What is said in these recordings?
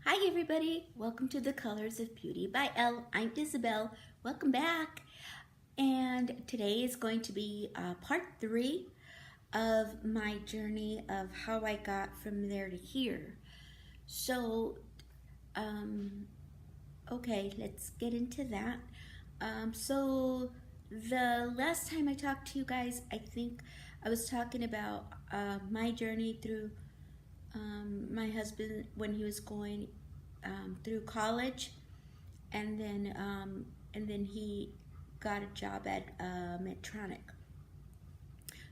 Hi everybody, welcome to the Colors of Beauty by Elle. I'm Isabelle. Welcome back. And today is going to be part 3 of my journey of how I got from there to here. So, um, okay, let's get into that. So the last time I talked to you guys, I think I was talking about my journey through my husband when he was going through college, and then he got a job at Medtronic.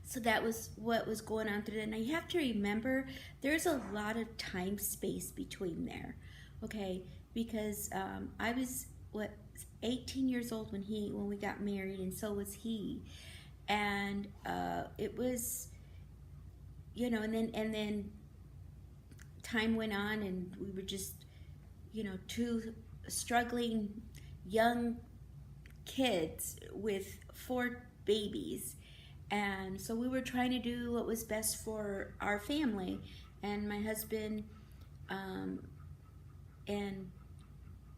So that was what was going on through that. Now you have to remember there's a lot of time space between there, okay? Because I was 18 years old when we got married, and so was he, and it was and then time went on, and we were just two struggling young kids with 4 babies, and so we were trying to do what was best for our family. And my husband, and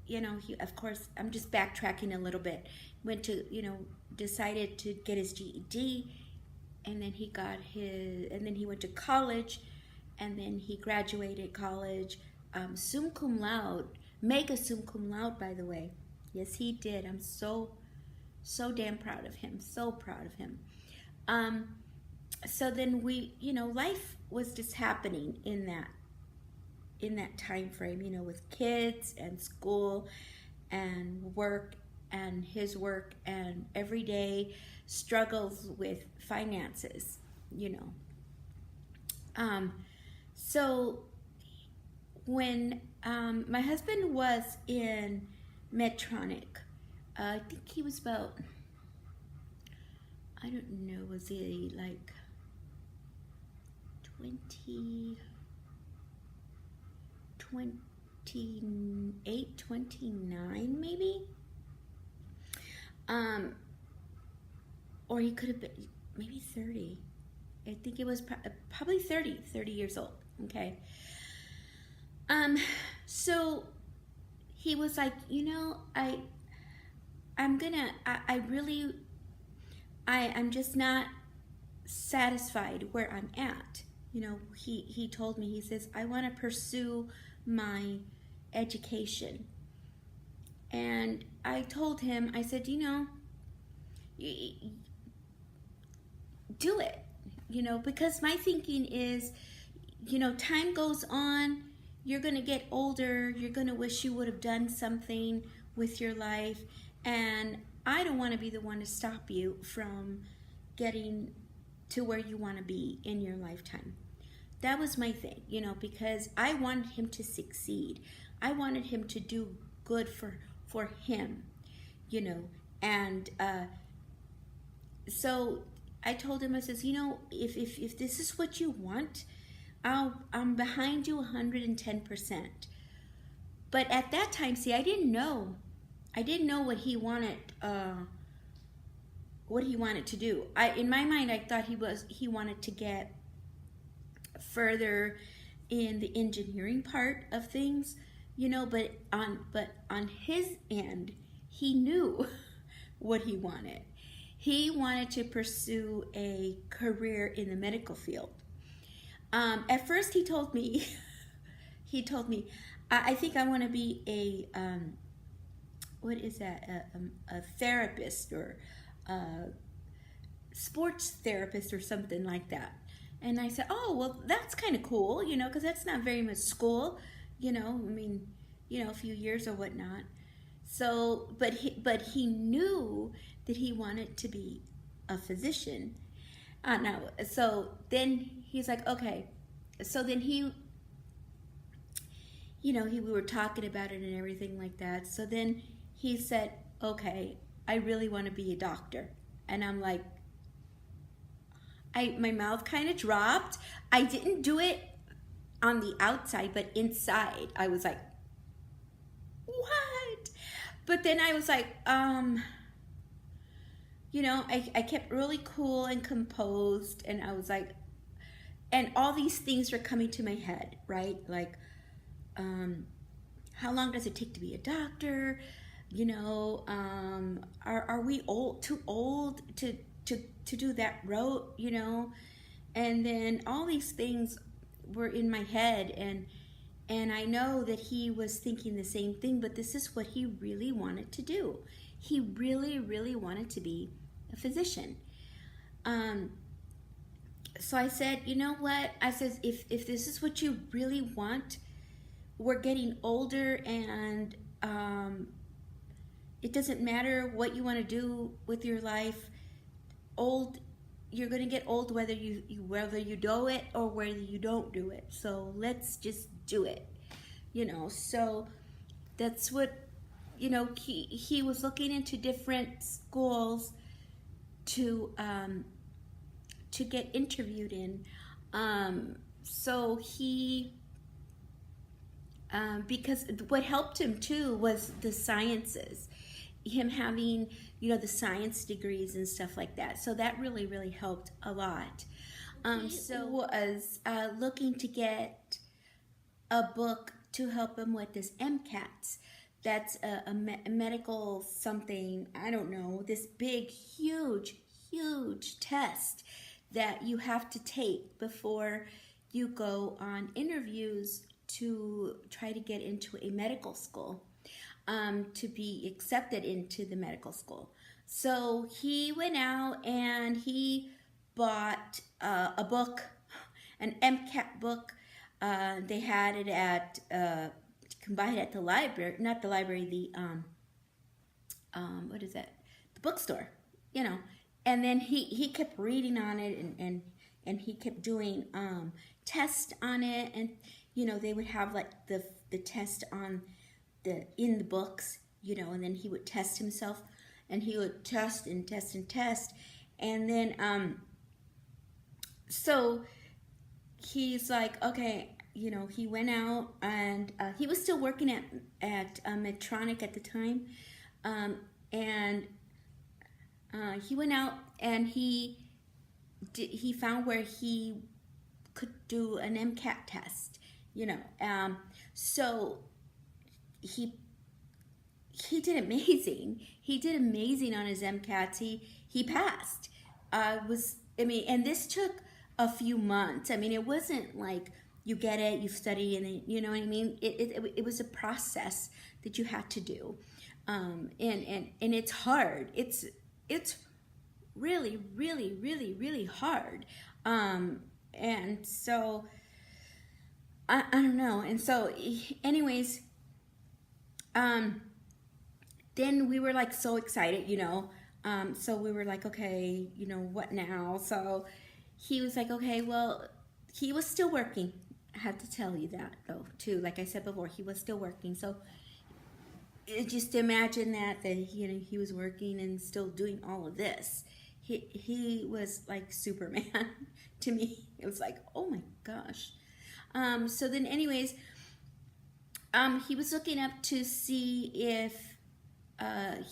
he, of course, I'm just backtracking a little bit, went to decided to get his GED, and then he went to college, and then he graduated college, summa cum laude, mega summa cum laude, by the way. Yes, he did. I'm so damn proud of him. So proud of him. So then life was just happening in that time frame, with kids and school and work and his work and everyday struggles with finances. So when my husband was in Medtronic, I think he was about, I don't know, was he like 28, 29 maybe? Or he could have been maybe 30. I think it was probably 30 years old, okay? So he was like, I'm just not satisfied where I'm at. He told me, he says, I want to pursue my education. And I told him, I said, do it, because my thinking is, time goes on, you're going to get older, you're going to wish you would have done something with your life, and I don't want to be the one to stop you from getting to where you want to be in your lifetime. That was my thing, because I wanted him to succeed. I wanted him to do good for him, and so I told him, I says, if this is what you want, I'm behind you 110%. But at that time, see, I didn't know what he wanted. What he wanted to do. In my mind, I thought he wanted to get further in the engineering part of things, But on his end, he knew what he wanted. He wanted to pursue a career in the medical field. At first, he told me, I think I want to be what is that? A therapist, or a sports therapist, or something like that. And I said, oh, well, that's kind of cool, because that's not very much school, a few years or whatnot. So, but he knew that he wanted to be a physician. Now, so then he's like, okay. So then we were talking about it and everything like that. So then he said, okay, I really want to be a doctor. And I'm like, my mouth kind of dropped. I didn't do it on the outside, but inside I was like, what? But then I was like, I kept really cool and composed, and I was like, and all these things were coming to my head, right? Like, how long does it take to be a doctor? You know, are we too old to do that route? You know, and then all these things were in my head, and I know that he was thinking the same thing, but this is what he really wanted to do. He really, really wanted to be a physician. So I said, you know what? I said, if this is what you really want, we're getting older, and it doesn't matter what you want to do with your life. You're going to get old whether you do it or whether you don't do it. So let's just do it, you know. So that's what, you know, he was looking into different schools to get interviewed in. So he, because what helped him too was the sciences, him having, you know, the science degrees and stuff like that. So that really, really helped a lot. So was looking to get a book to help him with his MCATs. That's a medical something, I don't know, this big, huge test that you have to take before you go on interviews to try to get into a medical school, to be accepted into the medical school. So he went out and he bought a book, an MCAT book. They had it at, you can buy it at the library, not the library, the, what is that? The bookstore, you know. And then he kept reading on it, and he kept doing tests on it, and you know, they would have like the test on in the books, you know, and then he would test himself, and he would test and test and test, and then so he's like, okay, you know, he went out, and he was still working at Medtronic at the time, and he went out and he found where he could do an MCAT test, you know. So he did amazing. He did amazing on his MCATs. He passed. And this took a few months. I mean, it wasn't like you get it, you study, and then, you know what I mean. It was a process that you had to do, and it's hard. It's really, really, really, really hard. And so, I don't know. And so, anyways, then we were like so excited, you know. So we were like, okay, you know, what now? So he was like, okay, well, he was still working. I had to tell you that, though, too. Like I said before, he was still working. So just imagine that you know, he was working and still doing all of this. He was like Superman to me. It was like, oh my gosh. So then, anyways, he was looking up to see if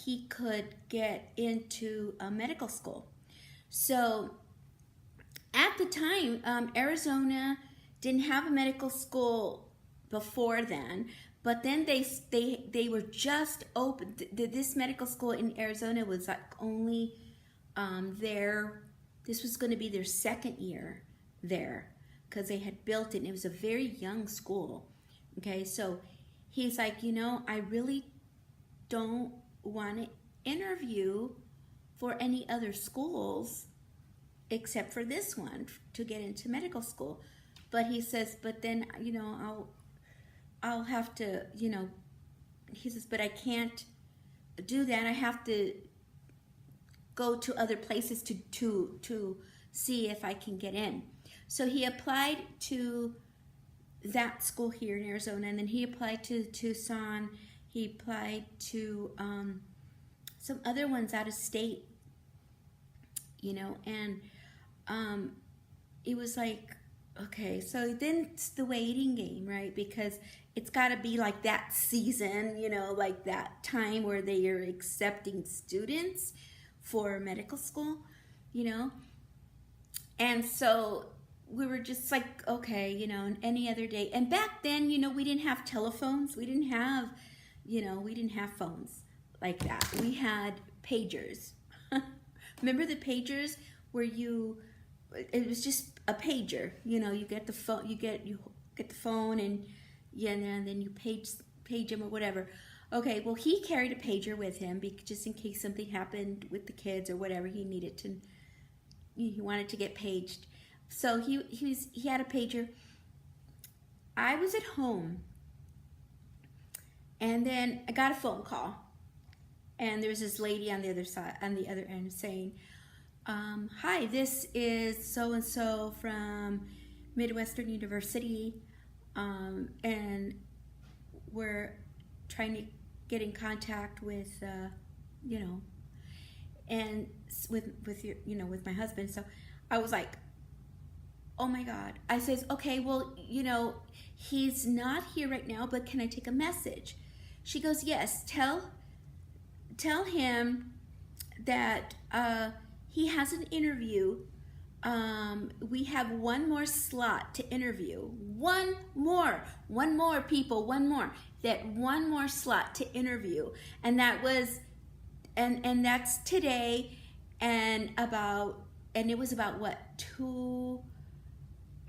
he could get into a medical school. So at the time, Arizona didn't have a medical school before then. But then they were just open. This medical school in Arizona was like only this was going to be their second year there, because they had built it, and it was a very young school. Okay, so he's like, you know, I really don't want to interview for any other schools except for this one to get into medical school. But he says, but then, you know, I'll have to, you know, he says, but I can't do that. I have to go to other places to see if I can get in. So he applied to that school here in Arizona, and then he applied to Tucson. He applied to some other ones out of state, you know, and it was like, okay, so then it's the waiting game, right? Because it's got to be like that season, you know, like that time where they are accepting students for medical school, you know. And so we were just like, okay, you know, any other day. And back then, you know, we didn't have telephones. We didn't have, you know, we didn't have phones like that. We had pagers. Remember the pagers where it was just a pager. You know, you get the phone, you get the phone, and yeah, and then you page him or whatever. Okay, well, he carried a pager with him just in case something happened with the kids or whatever. He wanted to get paged. So he had a pager. I was at home, and then I got a phone call, and there was this lady on the other end saying, "Hi, this is so and so from Midwestern University, and we're trying to get in contact with, you know, and with your, you know, with my husband." So I was like, oh my God. I says, okay, well, you know, he's not here right now, but can I take a message? She goes, yes, tell him that he has an interview. We have one more slot to interview. One more people, one more slot to interview. And that was, and that's today, and it was about what, 2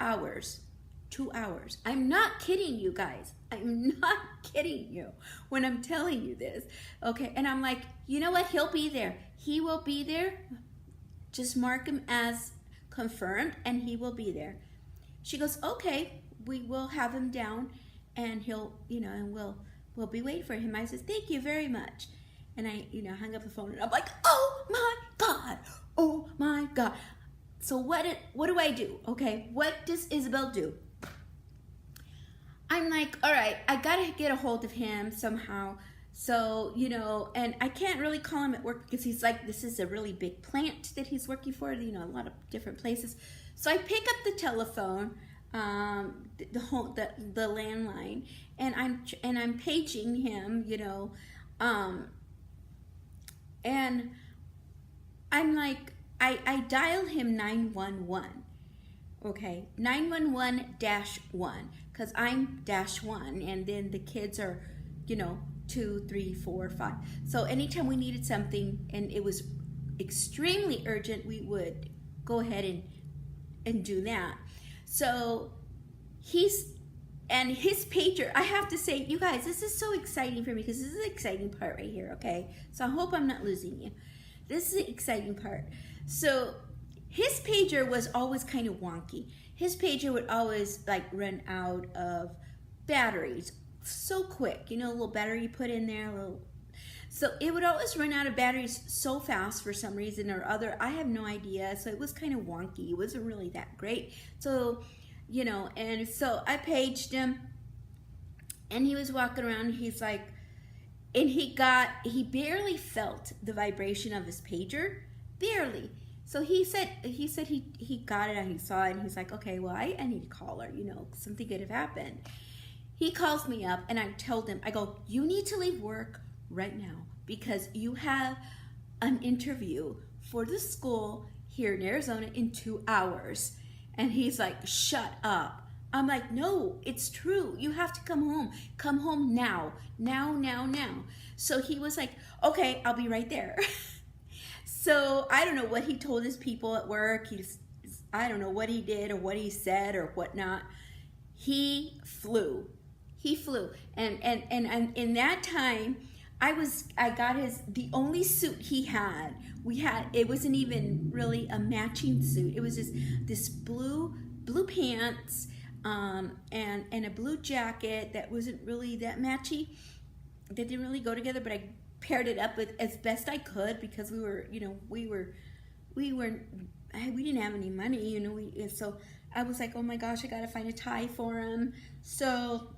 hours. 2 hours. I'm not kidding you guys. I'm not kidding you when I'm telling you this. Okay, and I'm like, you know what? He'll be there. He will be there. Just mark him as confirmed, and he will be there. She goes, okay, we will have him down, and he'll, you know, and we'll be waiting for him. I says, thank you very much. And I, you know, hung up the phone, and I'm like, oh my God, oh my God. So what do I do? Okay, what does Isabelle do? I'm like, all right, I gotta get a hold of him somehow. So, you know, and I can't really call him at work because he's like, this is a really big plant that he's working for, you know, a lot of different places. So I pick up the telephone, the landline, and I'm paging him, you know, and I'm like, I dial him 911, okay, 911-1, because I'm -1, and then the kids are, you know, 2, 3, 4, 5. So anytime we needed something and it was extremely urgent, we would go ahead and do that. So his pager, I have to say, you guys, this is so exciting for me because this is the exciting part right here, okay? So I hope I'm not losing you. This is the exciting part. So his pager was always kind of wonky. His pager would always like run out of batteries so quick, you know, a little battery you put in there, so it would always run out of batteries so fast for some reason or other. I have no idea. So it was kind of wonky. It wasn't really that great. So, you know, and so I paged him, and he was walking around. He's like, and he barely felt the vibration of his pager, barely. So he said he got it and he saw it, and he's like, okay, well, I need to call her, you know, something could have happened. He calls me up, and I told him, I go, you need to leave work right now because you have an interview for the school here in Arizona in 2 hours. And he's like, shut up. I'm like, no, it's true. You have to come home. Come home now. Now. So he was like, okay, I'll be right there. So I don't know what he told his people at work. I don't know what he did or what he said or whatnot. He flew. And in that time, I got the only suit he had. It wasn't even really a matching suit. It was just this blue pants, and a blue jacket that wasn't really that matchy. That didn't really go together, but I paired it up with as best I could because we didn't have any money, you know. So I was like, oh my gosh, I gotta find a tie for him. So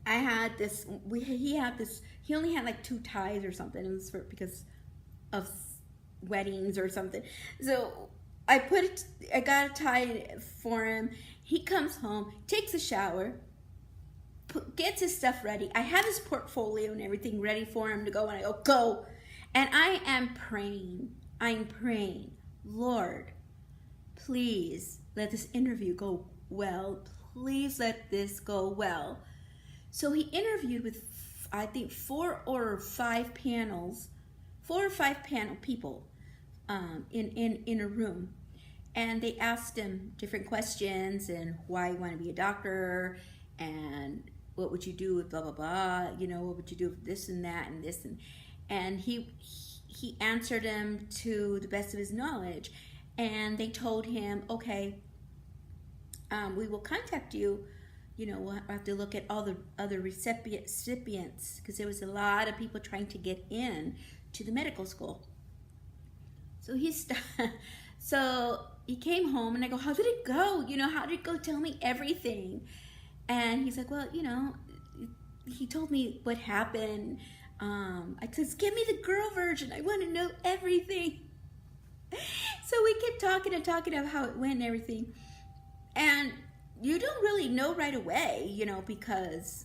I had this. He only had like 2 ties or something. It was because of weddings or something. So I got a tie for him. He comes home, takes a shower, gets his stuff ready. I have his portfolio and everything ready for him to go, and I go. And I am praying. I'm praying, Lord, please let this interview go well. Please let this go well. So he interviewed with, I think, 4 or 5 panel people in a room. And they asked him different questions and why you want to be a doctor and what would you do with blah, blah, blah, you know, what would you do with this and that and this and he answered them to the best of his knowledge. And they told him, okay, we will contact you. You know, we'll have to look at all the other recipients because there was a lot of people trying to get in to the medical school. So so he came home and I go, how did it go? You know, how did it go? Tell me everything. And he's like, well, you know, he told me what happened. I said, give me the girl version. I want to know everything. So we kept talking and talking about how it went and everything. And you don't really know right away, you know, because,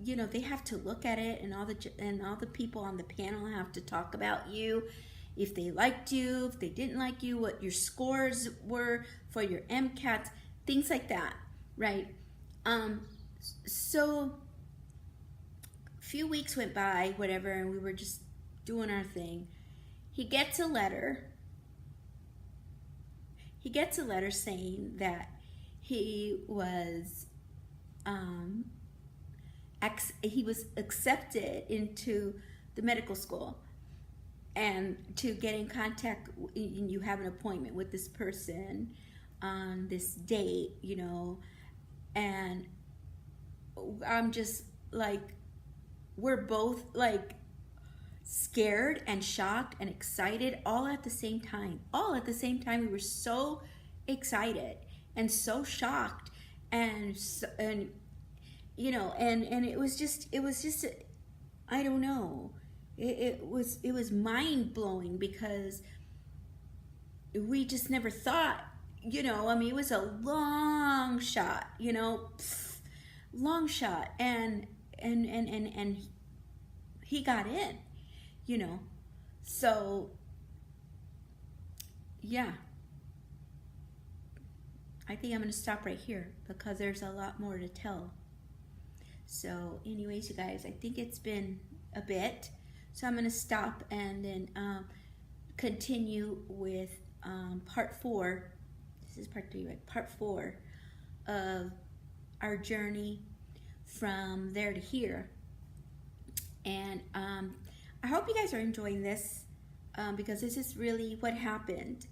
you know, they have to look at it and all the people on the panel have to talk about you, if they liked you, if they didn't like you, what your scores were for your MCATs, things like that, right? So a few weeks went by, whatever, and we were just doing our thing. He gets a letter saying that he was accepted into the medical school and to get in contact, and you have an appointment with this person on this date, you know. And I'm just like, we're both like scared and shocked and excited all at the same time. We were so excited and so shocked and you know, and it was just I don't know. It was mind blowing because we just never thought, you know, I mean, it was a long shot, you know, long shot, and he got in, you know. So yeah, I think I'm going to stop right here because there's a lot more to tell. So anyways, you guys, I think it's been a bit, so I'm going to stop and then continue with part 4. This is part 3, right? Part 4 of our journey from there to here. And I hope you guys are enjoying this because this is really what happened.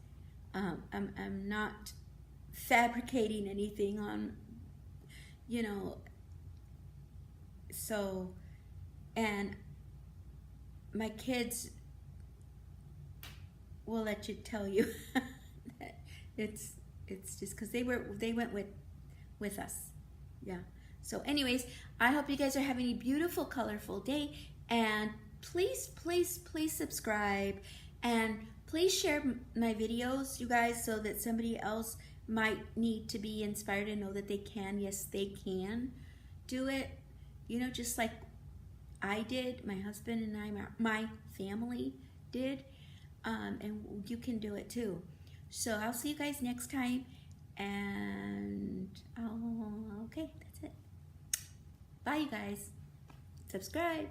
I'm not fabricating anything on, you know, so, and my kids will let you tell you that it's just because they went with us. Yeah. So anyways, I hope you guys are having a beautiful, colorful day, and please subscribe, and please share my videos, you guys, so that somebody else might need to be inspired and know that they can. Yes, they can do it, you know, just like I did, my husband and I, my family did, and you can do it too. So I'll see you guys next time, and okay, that's it. Bye, you guys. Subscribe.